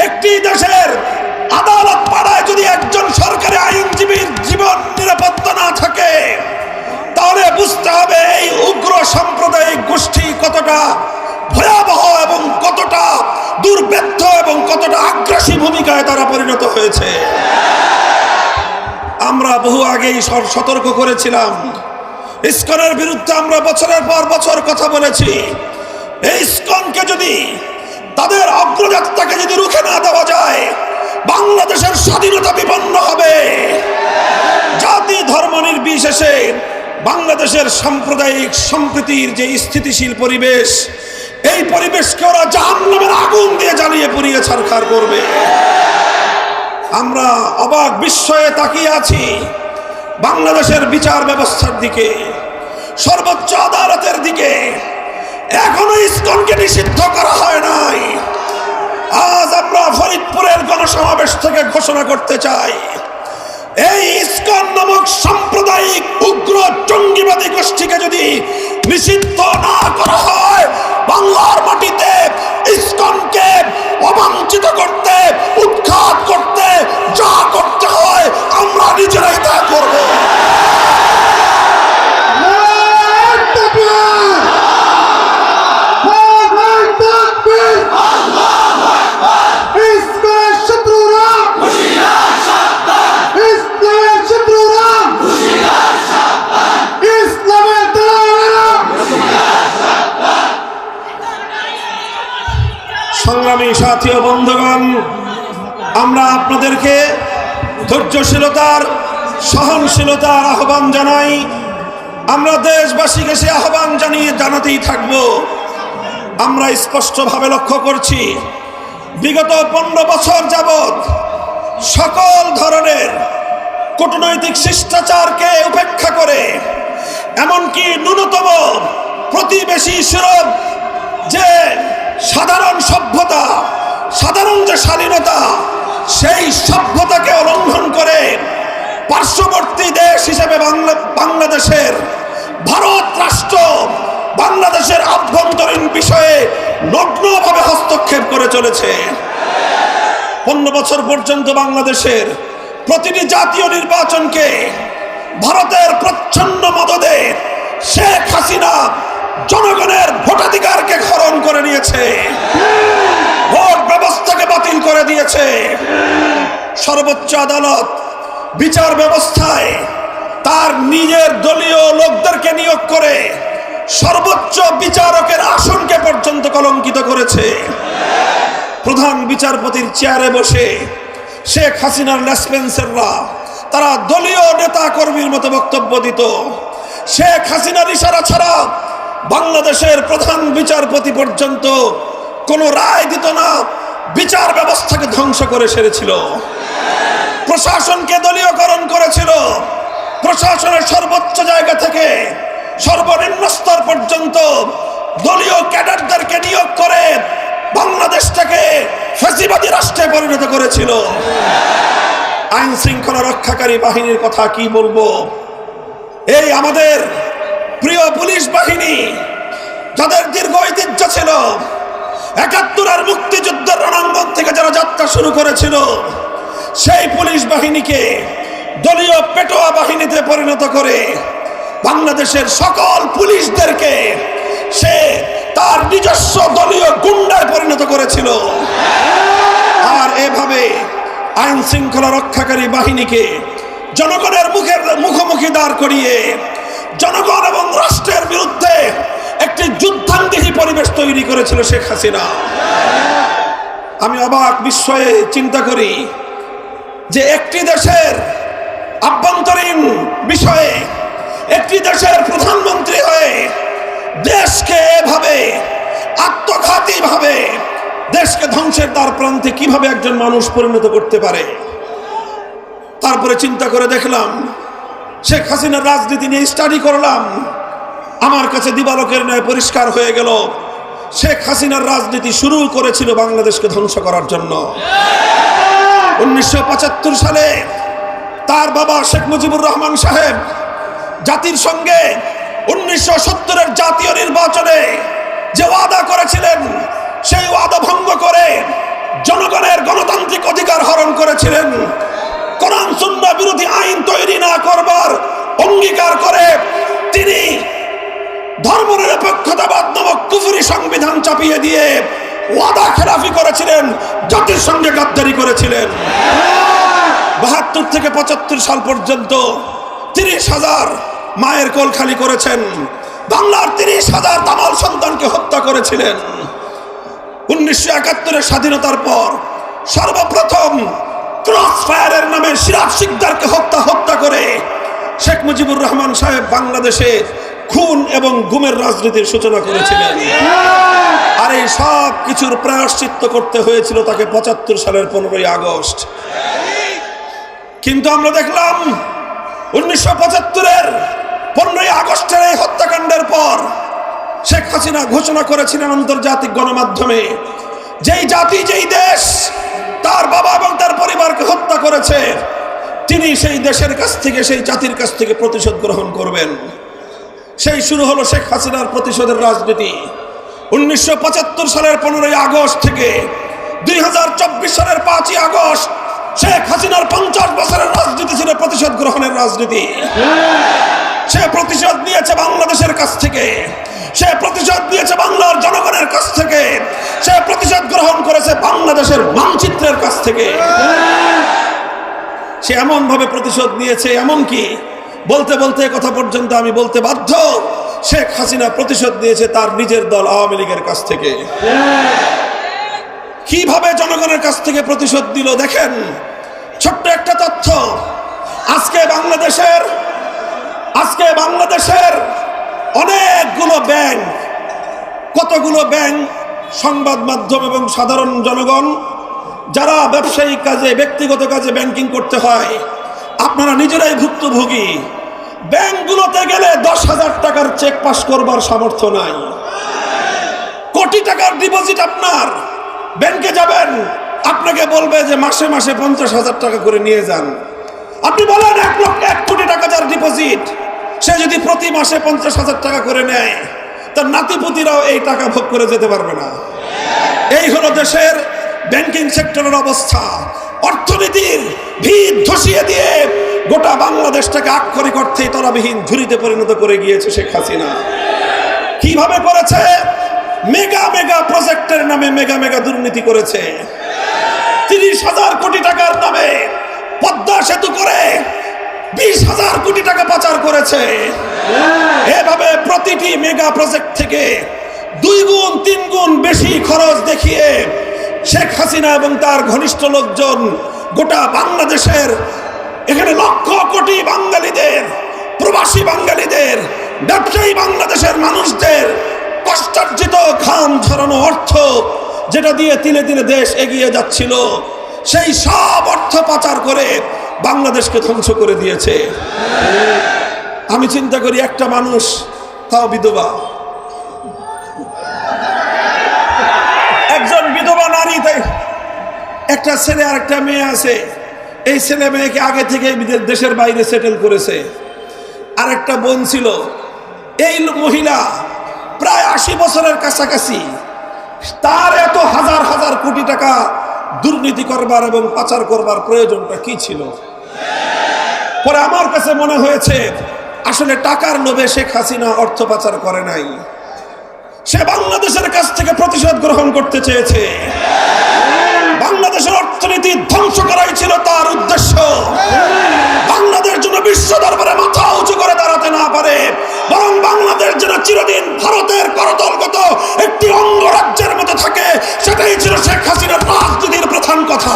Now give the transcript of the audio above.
একটি দেশের আদালত পাড়ায় যদি একজন সরকারি আইনজীবীর জীবন নিরাপত্তা না থাকে, তাহলে বুঝতে হবে এই উগ্র সাম্প্রদায়িক গোষ্ঠী কতটা ভয়াবহ এবং কতটা দুর্বৃত্ত এবং কতটা আগ্রাসী ভূমিকায় তারা পরিণত হয়েছে। আমরা বহু আগেই সতর্ক করেছিলাম, ইসকনের বিরুদ্ধে আমরা বছরের পর বছর কথা বলেছি। এই ইসকনকে যদি, তাদের অগ্রযাত্রাকে যদি রুখে না দেওয়া যায়, বাংলাদেশের স্বাধীনতা বিপন্ন হবে। জাতি ধর্ম নির্বিশেষে বাংলাদেশের সাম্প্রদায়িক সম্প্রীতির যে স্থিতিশীল পরিবেশ, এই পরিবেশকে ওরা জাহান্নামের আগুন দিয়ে জ্বালিয়ে পুড়িয়ে ছারখার করবে। আমরা অবাক বিস্ময়ে তাকিয়ে আছি বাংলাদেশের বিচার ব্যবস্থার দিকে, সর্বোচ্চ আদালতের দিকে। এখনো ইসকনকে নিষিদ্ধ করা হয় নাই। আজ আমরা ফরিদপুরের গণসমাবেশ থেকে ঘোষণা করতে চাই, এই ইসকন নামক সাম্প্রদায়িক উগ্র জঙ্গিবাদী গোষ্ঠীকে যদি নিষিদ্ধ না করা হয়, বাংলার মাটিতে ইসকনকে অবাঞ্ছিত করতে, উৎখাত করতে যা করতে হয় আমরা নিজেরাই তা করব। সংগ্রামী সাথী ও বন্ধুগণ, আমরা আপনাদেরকে ধৈর্যশীলতার, সহনশীলতার আহ্বান জানাই। আমরা দেশবাসীকে সে আহ্বান জানাতেই থাকব। আমরা স্পষ্টভাবে লক্ষ্য করছি, বিগত 15 বছর যাবৎ সকল ধরনের কূটনৈতিক শিষ্টাচারকে উপেক্ষা করে, এমনকি ন্যূনতম প্রতিবেশী সুলভ যে সাধারণ সভ্যতা, সাধারণ যে স্বাধীনতা, সেই সভ্যতাকে লঙ্ঘন করে পার্শ্ববর্তী দেশ হিসেবে বাংলাদেশের ভারত রাষ্ট্র বাংলাদেশের আভ্যন্তরীণ বিষয়ে নগ্নভাবে হস্তক্ষেপ করে চলেছে। 15 বছর পর্যন্ত বাংলাদেশের প্রতিটি জাতীয় নির্বাচনকে ভারতের প্রচ্ছন্ন মদদে শেখ হাসিনা জনগণের ভোটাধিকারকে হরণ করে নিয়েছে, ভোট ব্যবস্থাকে বাতিল করে দিয়েছে। সর্বোচ্চ আদালত বিচার ব্যবস্থায় তার নিজের দলীয় লোকদেরকে নিয়োগ করে সর্বোচ্চ বিচারকের আসনকে পর্যন্ত কলঙ্কিত করেছে। প্রধান বিচারপতির চেয়ারে বসে শেখ হাসিনার লেসপেন্সাররা তারা দলীয় নেতা কর্মীর মতো বক্তব্য দিত। শেখ হাসিনার ইশারা ছাড়া বাংলাদেশের প্রধান বিচারপতি পর্যন্ত কোনো রায় দিত না, বিচার ব্যবস্থাকে ধ্বংস করে সেরেছিল। প্রশাসনকে দলীয়করণ করেছিল। প্রশাসনের সর্বোচ্চ জায়গা থেকে সর্বনিম্ন স্তর পর্যন্ত দলীয় ক্যাডারদেরকে নিয়োগ করে বাংলাদেশটাকে ফ্যাসিবাদী রাষ্ট্রে পরিণত করেছিল। আইন শৃঙ্খলা রক্ষাকারী বাহিনীর কথা কি বলবো? এই আমাদের প্রিয় পুলিশ বাহিনী, যাদের দীর্ঘ ঐতিহ্য ছিল, ৭১-এর মুক্তিযুদ্ধের রণাঙ্গন থেকে যারা যাত্রা শুরু করেছিল, সেই পুলিশ বাহিনীকে দলীয় পেটোয়া বাহিনীতে পরিণত করে বাংলাদেশের সকল পুলিশদেরকে সে তার নিজস্ব দলীয় গুন্ডায় পরিণত করেছিল। আর এভাবে আইন শৃঙ্খলা রক্ষাকারী বাহিনীকে জনগণের মুখোমুখি দাঁড় করিয়ে জনগণ এবং রাষ্ট্রের বিরুদ্ধে একটি যুদ্ধাঙ্গী পরিবেশ তৈরি করেছিল শেখ হাসিনা। আমি অবাক বিস্ময়ে চিন্তা করি যে একটি দেশের আভ্যন্তরীণ বিষয়ে একটি দেশের প্রধানমন্ত্রী হয়ে দেশকে এভাবে আত্মঘাতী ভাবে দেশকে ধ্বংসের দ্বার প্রান্তে কিভাবে একজন মানুষ পরিণত করতে পারে। তারপরে চিন্তা করে দেখলাম, শেখ হাসিনার রাজনীতি নিয়ে স্টাডি করলাম, আমার কাছে দিবালোকের ন্যায় পরিষ্কার হয়ে গেল শেখ হাসিনার রাজনীতি শুরু করেছিল বাংলাদেশকে ধ্বংস করার জন্য। 1975 সালে তার বাবা শেখ মুজিবুর রহমান সাহেব জাতির সঙ্গে 1970-এর জাতীয় নির্বাচনে যে ওয়াদা করেছিলেন, সেই ওয়াদা ভঙ্গ করে জনগণের অধিকার হরণ করেছিলেন। কোরআন সুন্নাহ বিরোধী আইন তৈরি না করবার অঙ্গীকার করে তিনি ধর্মনিরপেক্ষতাবাদ নামক কুফরি সংবিধান চাপিয়ে দিয়ে ওয়াদা খেলাফি করেছিলেন, জাতির সঙ্গে গাদ্দারি করেছিলেন। ৭২ থেকে ৭৫ সাল পর্যন্ত ৩০,০০০ মায়ের কোল খালি করেছেন। বাংলার ৩০,০০০ দামাল সন্তানকে হত্যা করেছিলেন। ১৯৭১-এর স্বাধীনতার পর সর্বপ্রথম ক্রস ফায়ারের নামে সিরাজ শিকদারকে হত্যা করে শেখ মুজিবুর রহমান সাহেব বাংলাদেশে খুন এবং গুমের রাজনীতির সূচনা করেছিলেন। আর এই সব কিছুর প্রায়শ্চিত্ত করতে হয়েছিল তাকে ৭৫ সালের ১৫ই আগস্ট। কিন্তু আমরা দেখলাম ১৯৭৫-এর ১৫ই আগস্টের এই হত্যাকাণ্ডের পর শেখ হাসিনা ঘোষণা করেছিলেন আন্তর্জাতিক গণমাধ্যমে, যেই জাতি যেই দেশ তার বাবা এবং তার পরিবারকে হত্যা করেছে তিনি সেই দেশের কাছ থেকে, সেই জাতির কাছ থেকে প্রতিশোধ গ্রহণ করবেন। সেই শুরু হলো শেখ হাসিনার প্রতিশোধের রাজনীতি। ১৯৭৫ সালের ১৫ই আগস্ট থেকে ২০২৪ সালের ৫ই আগস্ট শেখ হাসিনার ৫০ বছরের রাজনীতি ছিল প্রতিশোধ গ্রহণের রাজনীতি। সে প্রতিশোধ নিয়েছে বাংলাদেশের কাছ থেকে, সে প্রতিশোধ নিয়েছে বাংলার জনগণের কাছ থেকে, সে প্রতিশোধ গ্রহণ করেছে বাংলাদেশের মানচিত্রের কাছ থেকে। সে এমন ভাবে প্রতিশোধ নিয়েছে, এমনকি বলতে বলতে কথা পর্যন্ত আমি বলতে বাধ্য, শেখ হাসিনা প্রতিশোধ নিয়েছে তার নিজের দল আওয়ামী লীগের কাছ থেকে। কিভাবে জনগণের কাছ থেকে প্রতিশোধ দিল দেখেন। ছোট্ট একটা তথ্য, আজকে বাংলাদেশের অনেকগুলো ব্যাংক, কতগুলো ব্যাংক, সংবাদ মাধ্যম এবং সাধারণ জনগণ যারা ব্যবসায়িক কাজে, ব্যক্তিগত কাজে ব্যাংকিং করতে হয়, আপনারা নিজেরাই ভুক্তভোগী। ব্যাংকগুলোতে গেলে ১০,০০০ টাকার চেক পাস করবার সামর্থ্য নাই। কোটি টাকার ডিপোজিট, আপনার ব্যাংকে যাবেন, আপনাকে বলবে যে মাসে মাসে ৫০,০০০ টাকা করে নিয়ে যান। আপনি বলেন ১ কোটি টাকা যার ডিপোজিট, সে যদি প্রতি মাসে ৫০,০০০ টাকা করে নেয়, তার নাতিপুতিরাও এই টাকা ভোগ করে যেতে পারবে না। এই হলো দেশের ব্যাংকিং সেক্টরের অবস্থা। অর্থনীতির ভিত ধসিয়ে দিয়ে গোটা বাংলাদেশটাকে আক্ষরিক অর্থেই তলাবিহীন ঝুড়িতে পরিণত করে গিয়েছে শেখ হাসিনা। কিভাবে করেছে? মেগা প্রজেক্টের নামে মেগা দুর্নীতি করেছে। ৩০,০০০ কোটি টাকার নামে পদ্মা সেতু করে ২০,০০০ কোটি টাকা পাচার করেছে। এভাবে প্রতিটি মেগা প্রজেক্ট থেকে ২ গুণ ৩ গুণ বেশি খরচ দেখিয়ে শেখ হাসিনা এবং তার ঘনিষ্ঠ লোকজন গোটা বাংলাদেশের, এখানে লক্ষ কোটি বাঙালিদের, প্রবাসী বাঙালিদের, ব্যবসায়ী বাংলাদেশের মানুষদের কষ্টার্জিত ঘাম ঝরানো অর্থ, যেটা দিয়ে তিলে তিলে দেশ এগিয়ে যাচ্ছিল, সেই সব অর্থ পাচার করে বাংলাদেশকে ধ্বংস করে দিয়েছে। আমি চিন্তা করি, একটা মানুষ, তাও বিধবা, একজন বিধবা নারী, একটা ছেলে আর একটা মেয়ে আছে, এই ছেলে মেয়েকে আগে থেকে দেশের বাইরে সেটেল করেছে। আর একটা বোন ছিল, এই মহিলা প্রায় ৮০ বছরের কাছাকাছি, তার এত হাজার হাজার কোটি টাকা দুর্নীতি করবার এবং পাচার করবার প্রয়োজনটা কি ছিল? পরে আমার কাছে মনে হয়েছে আসলে টাকার লোভে শেখ হাসিনা অর্থ পাচার করে নাই, সে বাংলাদেশের কাছ থেকে প্রতিশোধ গ্রহণ করতে চেয়েছে। বাংলাদেশের অর্থনীতি ধ্বংস করাই ছিল তার উদ্দেশ্য। বাংলাদেশ যেন বিশ্ব দরবারে মাথা উঁচু করে দাঁড়াতে না পারে, বরং বাংলাদেশ যেন চিরদিন ভারতের করতলগত একটি অঙ্গরাজ্যের মতো থাকে, সেটাই ছিল শেখ হাসিনার রাজনীতির প্রধান কথা।